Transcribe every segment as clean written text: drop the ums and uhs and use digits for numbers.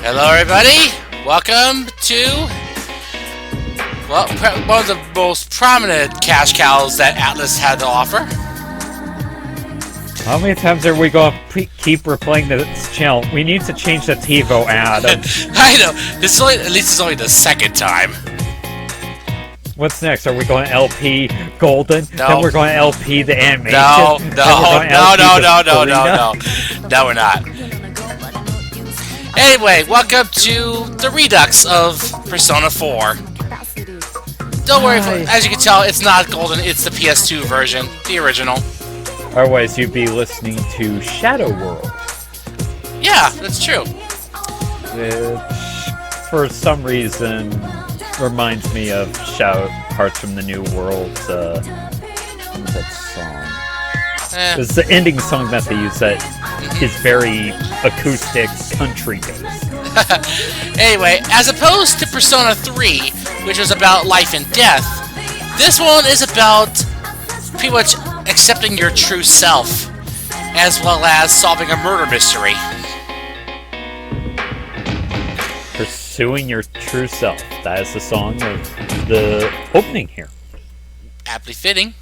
Hello, everybody. Welcome to, well, one of the most prominent cash cows that Atlas had to offer. How many times are we going to keep replaying this channel? We need to change the TiVo ad. I know. This is only, at least it's only the second time. What's next? Are we going LP Golden? No. Then we're going LP the animation? No, we're not. Anyway, welcome to the Redux of Persona 4. Don't worry, as you can tell, it's not Golden, it's the PS2 version, the original. Otherwise, you'd be listening to Shadow World. Yeah, that's true. Which, for some reason, reminds me of Parts from the New World. What was that song? It's the ending song that they use that is very acoustic country based. Anyway, as opposed to Persona 3, which was about life and death, this one is about pretty much accepting your true self, as well as solving a murder mystery. Pursuing your true self. That is the song of the opening here. Aptly fitting.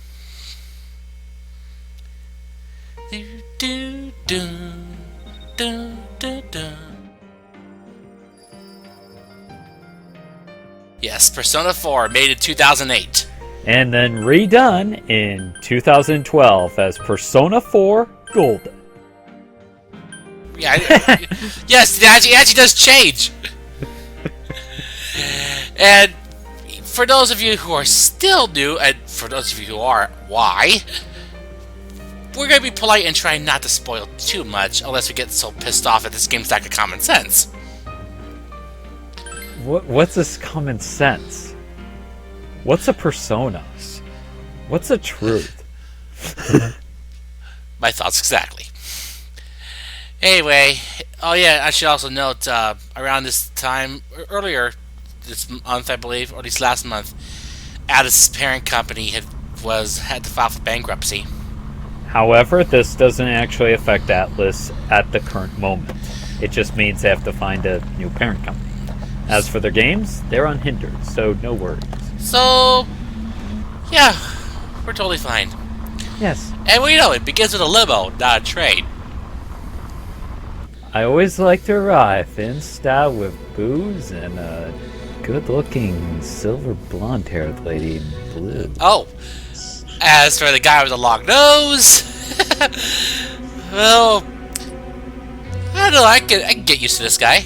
Yes, Persona 4, made in 2008. And then redone in 2012 as Persona 4 Golden. Yeah, yes, it actually does change. And for those of you who are still new, and for those of you who are, why? We're going to be polite and try not to spoil too much, unless we get so pissed off that this game's lack of common sense. What's this common sense? What's a persona? What's a truth? My thoughts exactly. Anyway, oh yeah, I should also note, around this time, earlier this month, I believe, or at least last month, Atlas' parent company had to file for bankruptcy. However, this doesn't actually affect Atlas at the current moment. It just means they have to find a new parent company. As for their games, they're unhindered, so no worries. So, yeah, we're totally fine. Yes. And we know it begins with a limo, not a train. I always like to arrive in style with booze and a good-looking silver blonde-haired lady in blue. Oh, as for the guy with the long nose, well, I don't know, I can get used to this guy.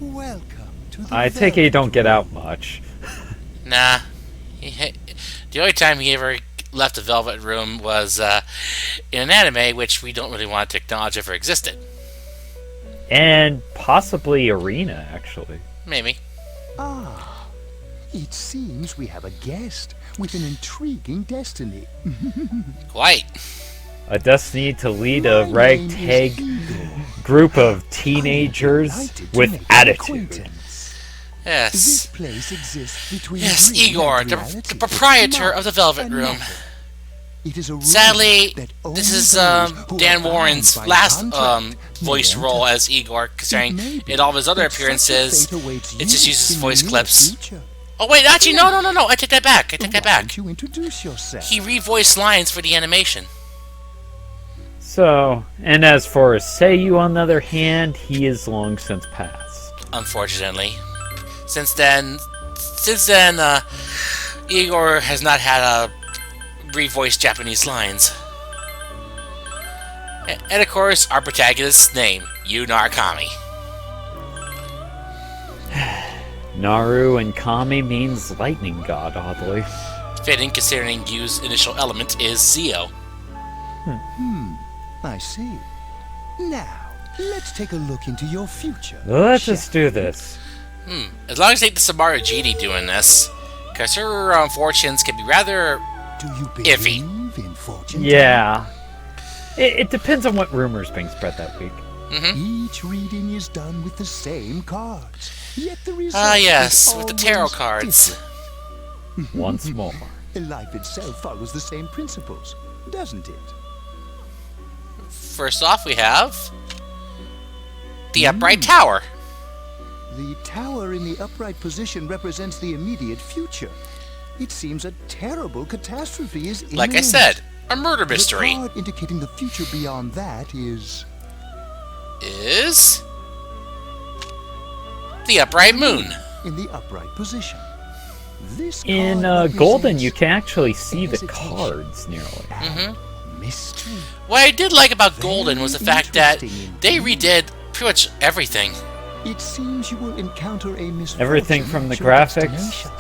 Welcome to the I take it you don't get out much. Nah. The only time he ever left the Velvet Room was in an anime, which we don't really want to acknowledge ever existed. And possibly Arena, actually. Maybe. Ah, it seems we have a guest with an intriguing destiny. Quite. A destiny to lead a ragtag group of teenagers with attitude. Yes. This place exists between Yes, dream Igor, and the reality. proprietor of the Velvet Room. It is a rule Sadly, that this only is those who Dan are Warren's bound by last contract voice may role enter. as Igor, considering It may in all of his other that such a appearances, fate awaits it just you uses in voice the near clips. future. Oh wait, actually, no, I take that back. Why don't you introduce yourself? He revoiced lines for the animation. So, and as for Seiyu, on the other hand, he is long since passed. Unfortunately, since then, Igor has not had a revoiced Japanese lines. And of course, our protagonist's name, Yu Narakami. Naru and Kami means lightning god, oddly. Fitting, considering Yu's initial element is Zio. I see. Now, let's take a look into your future. Let's just do this. As long as it ain't the Samara Genie doing this, because her fortunes can be rather Do you iffy. believe in fortune? Yeah. It depends on what rumors being spread that week. Each reading is done with the same cards. Yet the result Ah, yes, is with the tarot always cards. different. Once more. Life itself follows the same principles, doesn't it? First off, we have The upright tower. The tower in the upright position represents the immediate future. It seems a terrible catastrophe is imminent. Like I said, a murder mystery. The card indicating the future beyond that is the upright moon. in the upright position. This In card Golden, represents you can actually see the hesitation cards nearly. and mystery. What I did like about Golden was the fact that they redid pretty much everything. It seems you will encounter a misfortune Everything from the at your graphics destination.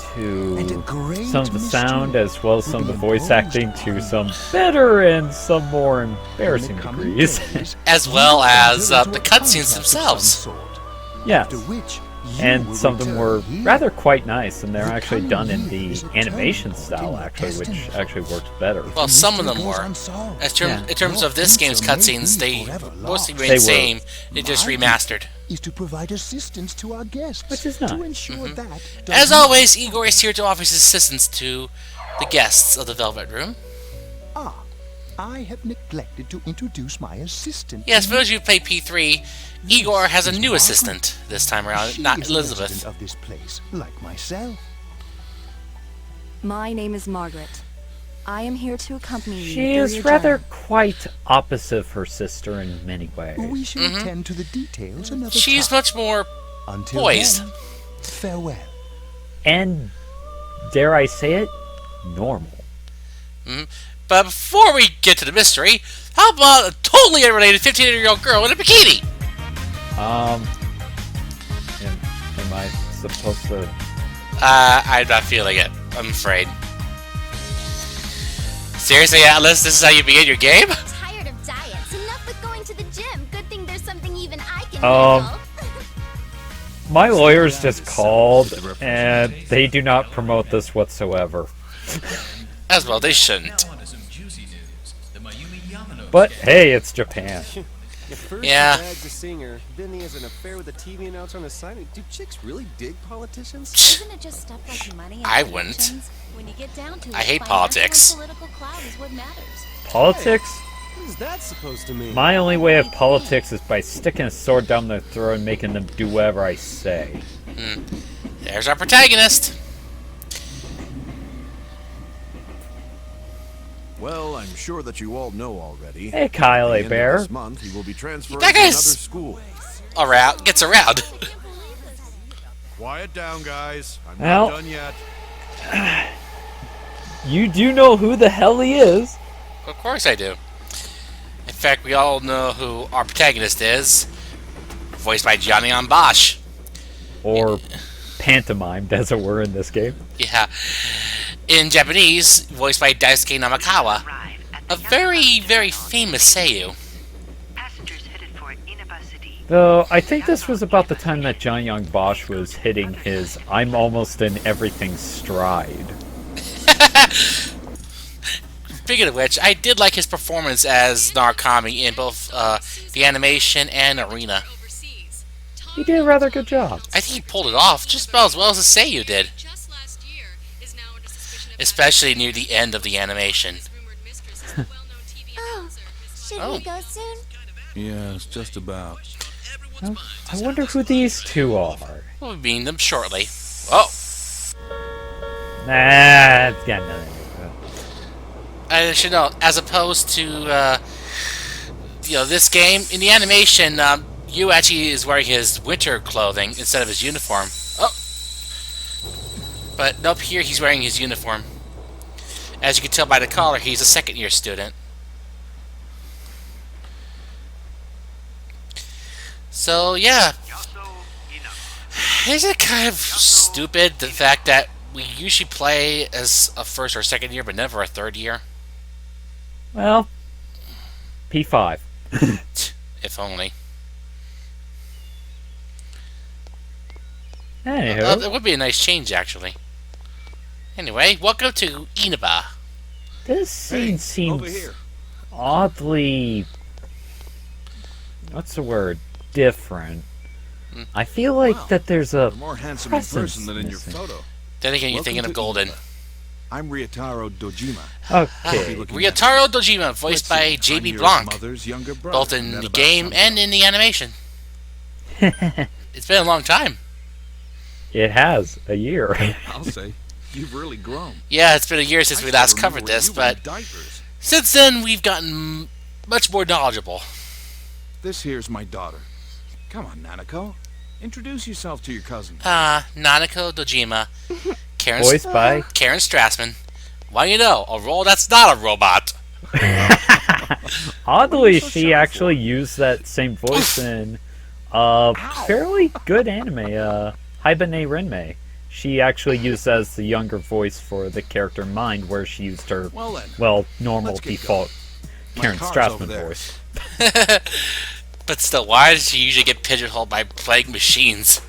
And a to great some of the sound, mystery as well as will some of the be voice imposed acting, to upon some you. better and some more In embarrassing the coming degrees. days, As you well will as, enter the into a cutscenes contract of themselves. some sort, Yes. after which you And will some of them return were here. rather quite nice, and they're The actually coming done in year the is a turning animation point style, in your actually, which destiny. actually works better. Well, some of them Mystery goes were. unsolved. In terms of this game's Your future may cutscenes, be they forever mostly lost. remain They the were. same. They just My remastered. is to provide assistance to our guests, Which is to nice. ensure that As always, Igor is here to offer his assistance to the guests of the Velvet Room. I have neglected to introduce my assistant. Yes, for those of you who play P3, Igor has a new assistant this time around, She not is a Elizabeth. resident of this place, like myself. My name is Margaret. I am here to accompany you. She through is your rather journey. quite opposite of her sister in many ways. We shall attend to the details another She's time. much more Until poised. then, farewell. And, dare I say it, normal. But before we get to the mystery, how about a totally unrelated 15-year-old girl in a bikini? Am I supposed to... I'm not feeling it, I'm afraid. Seriously, Atlas, this is how you begin your game? Tired of diets. Enough with going to the gym. Good thing there's something even I can Um, handle. My lawyers just called, and they do not promote this whatsoever. As well, they shouldn't. But hey, it's Japan. First Yeah. he bags a singer, then he has an affair with a TV announcer on the side. Do chicks really dig politicians? Isn't it just stuff like money and I wouldn't. connections? When you get down to it, I hate financial and politics. Political clout is what matters. Politics? What is that supposed to mean? My only way of politics is by sticking a sword down their throat and making them do whatever I say. There's our protagonist. Well, I'm sure that you all know already. Hey, Kyle, At the A. end of Bear. This month, he will be transferred That to another guy's- school. Around, gets around. Quiet down, guys. I'm Well- not done yet. You do know who the hell he is. Of course I do. In fact, we all know who our protagonist is. Voiced by Johnny on Bosch. Or pantomimed, as it were, in this game. Yeah. In Japanese, voiced by Daisuke Namakawa. A very, very famous seiyuu. Passengers headed for Inaba City. Though, I think this was about the time that John Young Bosch was hitting his I'm almost in everything stride. Speaking of which, I did like his performance as Narukami in both the animation and arena. He did a rather good job. I think he pulled it off just about as well as the seiyuu did. Especially near the end of the animation. Oh, should Oh. we go soon? Yes, just about. I wonder who these two are. We'll be meeting them shortly. Oh, Nah, it's got nothing to do with it. I should know, as opposed to, this game, in the animation, Yu actually is wearing his winter clothing instead of his uniform. Oh! But nope, here he's wearing his uniform. As you can tell by the collar, he's a second-year student. So, yeah. Isn't it kind of stupid, the fact that we usually play as a first or second year, but never a third year? Well, P5. If only. Anywho, It would be a nice change, actually. Anyway, welcome to Inaba. this scene Over seems here. oddly... What's the word? Different. I feel like that there's a You're more handsome in presence person than in your missing. photo. Then again, you're Welcome thinking to of Golden. Inaba. I'm Ryotaro Dojima. Okay. Ryotaro Dojima, voiced by Let's see, JB I'm your Blanc, mother's younger brother. both in Isn't that the about game something? and in the animation. It's been a long time. It has a year. I'll say, you've really grown. Yeah, it's been a year since I we still last remember covered when this, you were in but diapers. since then we've gotten much more knowledgeable. This here's my daughter. Come on, Nanako. Introduce yourself to your cousin. Nanako Dojima, Karen Voiced by... Karen Strassman. Well, you know, a role that's not a robot. Oddly, she actually used that same voice in a fairly good anime, Hibane Renmei. She actually used that as the younger voice for the character Mind, where she used her, Well then, normal let's get default My Karen car's over Strassman there. voice. But still, why does she usually get pigeonholed by playing machines?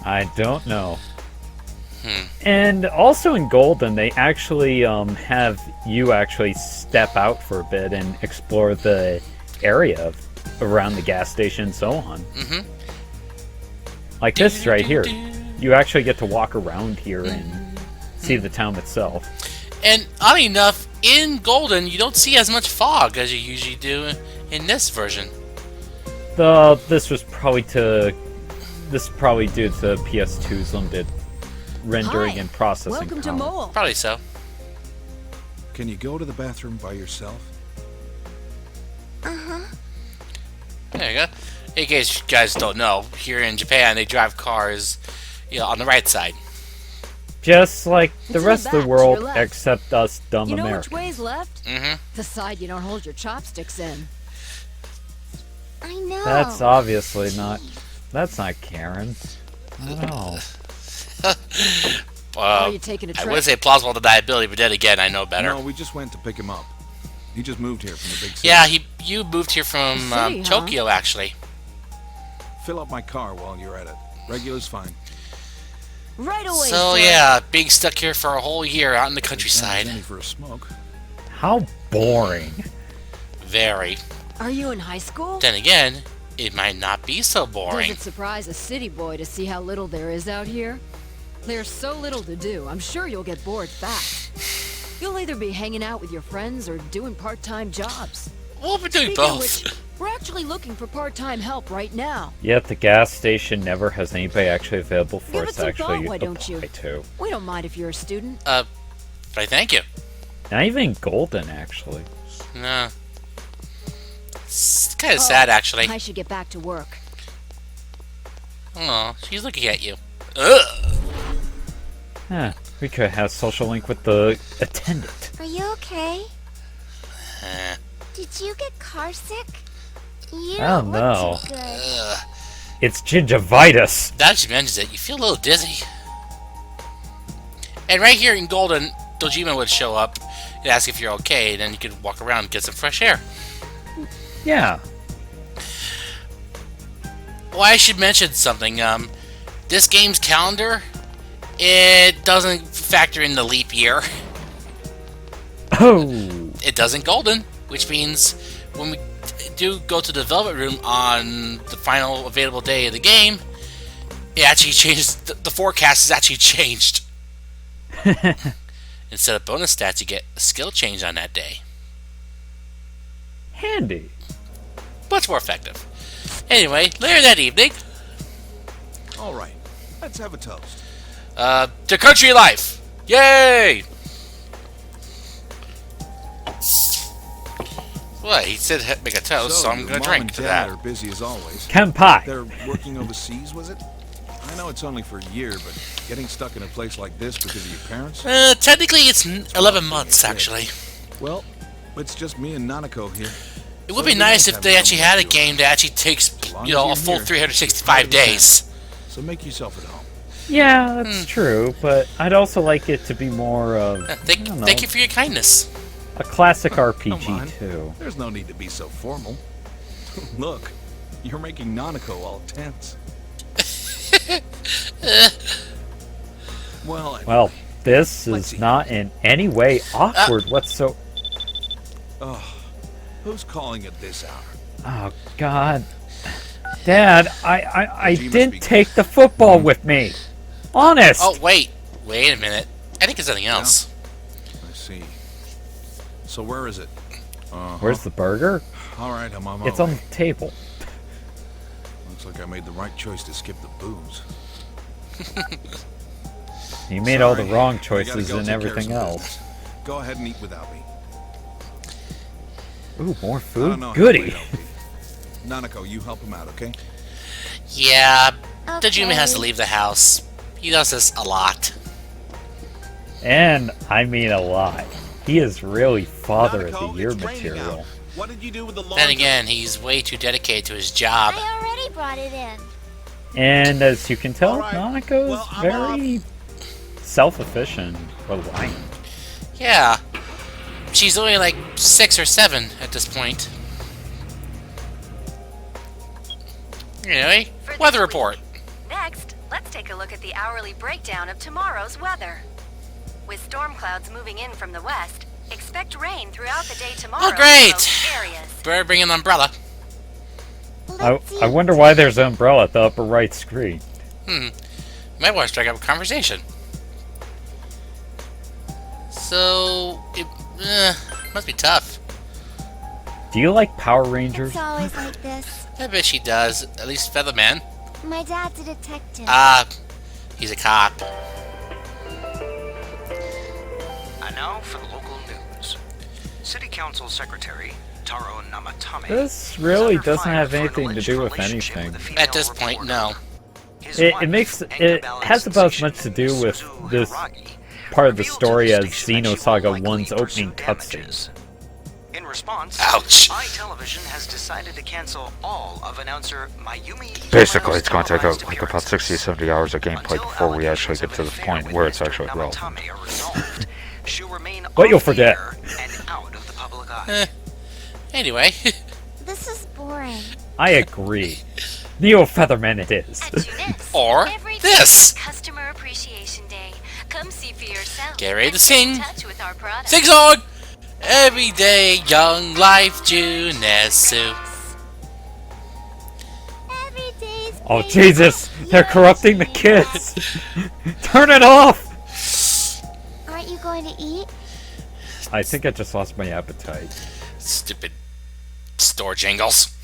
I don't know. And also in Golden, they actually have you actually step out for a bit and explore the area around the gas station and so on. Mm-hmm. Like this right here. You actually get to walk around here and see the town itself. And oddly enough, in Golden, you don't see as much fog as you usually do in this version. This is probably due to PS2's limited rendering and processing Welcome to power. Mole. Probably so. Can you go to the bathroom by yourself? There you go. In case you guys don't know, here in Japan, they drive cars, on the right side. Just like the To rest the of the back, world, to your left. except us dumb You know Americans. which way's left? Mm-hmm. The side you don't hold your chopsticks in. I know. That's obviously not. That's not Karen. No. Are you taking a I trip? would say plausible deniability, but then again, I know better. No, we just went to pick him up. He just moved here from the big city. Yeah, you moved here from The city, huh? Tokyo, actually. Fill up my car while you're at it. Regular's fine. Right away. So sir. yeah, being stuck here for a whole year out in the There's countryside. plenty for a smoke. How boring. Very. Are you in high school? Then again, it might not be so Does boring. it surprise a city boy to see how little there is out here? There's so little to do, I'm sure you'll get bored fast. You'll either be hanging out with your friends or doing part-time jobs. We'll be doing Speaking of both. which, we're actually looking for part-time help right now. Yet the gas station never has anybody actually available for Give it us to some actually thought, why apply don't you? to. We don't mind if you're a student. But thank you. Not even Golden, actually. No. It's kind of sad, actually. I should get back to work. Oh, she's looking at you. Ugh. Huh. We could have social link with the attendant. Are you okay? Eh. Did you get car sick? You I don't don't look know. too good. Ugh. It's gingivitis. Now that she mentions it, you feel a little dizzy. And right here in Golden, Dojima would show up and ask if you're okay, and then you could walk around and get some fresh air. Yeah. Well, I should mention something. This game's calendar, it doesn't factor in the leap year. Oh. It doesn't Golden, which means when we do go to the development room on the final available day of the game, it actually changes. The forecast is actually changed. Instead of bonus stats, you get a skill change on that day. Handy. Much more effective. Anyway, later that evening, All right, let's have a toast. to country life! Yay! What? He said make a toast, so I'm your gonna mom drink and to dad that. are busy as always. Kenpai. They're working overseas, was it? I know it's only for a year, but getting stuck in a place like this because of your parents? Technically, it's 11 months, actually. Well, it's just me and Nanako here. It would be nice if they actually had a game that actually takes, a full 365 days. So make yourself at home. Yeah, that's true, but I'd also like it to be more of Thank you for your kindness. a classic Come RPG on. too. There's no need to be so formal. Look, you're making Nanako all tense. Well, Well, this Let's is see. not in any way awkward whatsoever. who's calling at this hour? Oh God, Dad, I Kojima didn't speaking. take the football with me. Honest. Oh, wait a minute. I think it's something else. I see. So where is it? Where's the burger? All right, I'm on my It's way. on the table. Looks like I made the right choice to skip the booze. You made all the Sorry, wrong I gotta choices go and take care of everything some else. business. Go ahead and eat without me. Ooh, more I food? don't know how Goody! late I'll be. Nanako, you help him out, okay? Yeah, Okay. Dejima has to leave the house. He does this a lot. And I mean a lot. He is really father of Nanako, the year it's raining material. out. What did you do with the laundry? Then again, he's way too dedicated to his job. I already brought it in. And as you can tell, Alright, Nanako's well, I'm very self-efficient, reliant. Yeah. She's only like 6 or 7 at this point. Anyway, For weather this report. week. Next, let's take a look at the hourly breakdown of tomorrow's weather. With storm clouds moving in from the west, expect rain throughout the day tomorrow Oh, great! in most areas. Better bring an umbrella. I wonder why there's an umbrella at the upper right screen. Might want to strike up a conversation. So, it must be tough. Do you like Power Rangers? It's always like this. I bet she does. At least Featherman. My dad's a detective. Ah, he's a cop. And now for the local news. City Council Secretary Taro Namatame. This really is under doesn't fire have for an anything to alleged do with relationship anything. with a female At this point, reporter. no. His It wife, has about as much to do with Suzu this Hiragi, part of the revealed to story as station that she will Xenosaga likely 1's opening pursue cutscene. damages. In response, Ouch. iTelevision has decided to cancel all of announcer Mayumi Basically, Yamano's it's going to take televised like about 60 or 70 hours of gameplay Until before we actually allegations get of to an the affair point with where it's Mr. actually relevant. Namatame are resolved. She'll remain But you'll off the forget. air and out of the public eye. Anyway. This is boring. I agree. Neo Featherman it is. At Junix, Or every day this. is Customer Appreciation Day. Come see for yourself. Get ready and to stay in sing. touch with our products. Sing song! Everyday young life Junesu. Every day's Oh great. Jesus! They're corrupting the kids! Turn it off! Aren't you going to eat? I think I just lost my appetite. Stupid store jingles.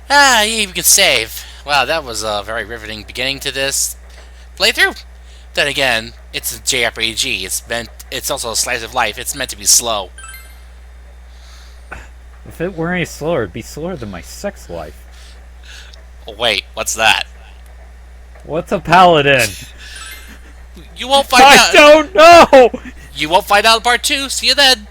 Ah, you can save. Wow, that was a very riveting beginning to this playthrough. Then again, it's a JRPG. It's also a slice of life. It's meant to be slow. If it were any slower, it'd be slower than my sex life. Oh, wait, what's that? What's a paladin? You won't find I out. don't know! You won't find out in part 2. See you then.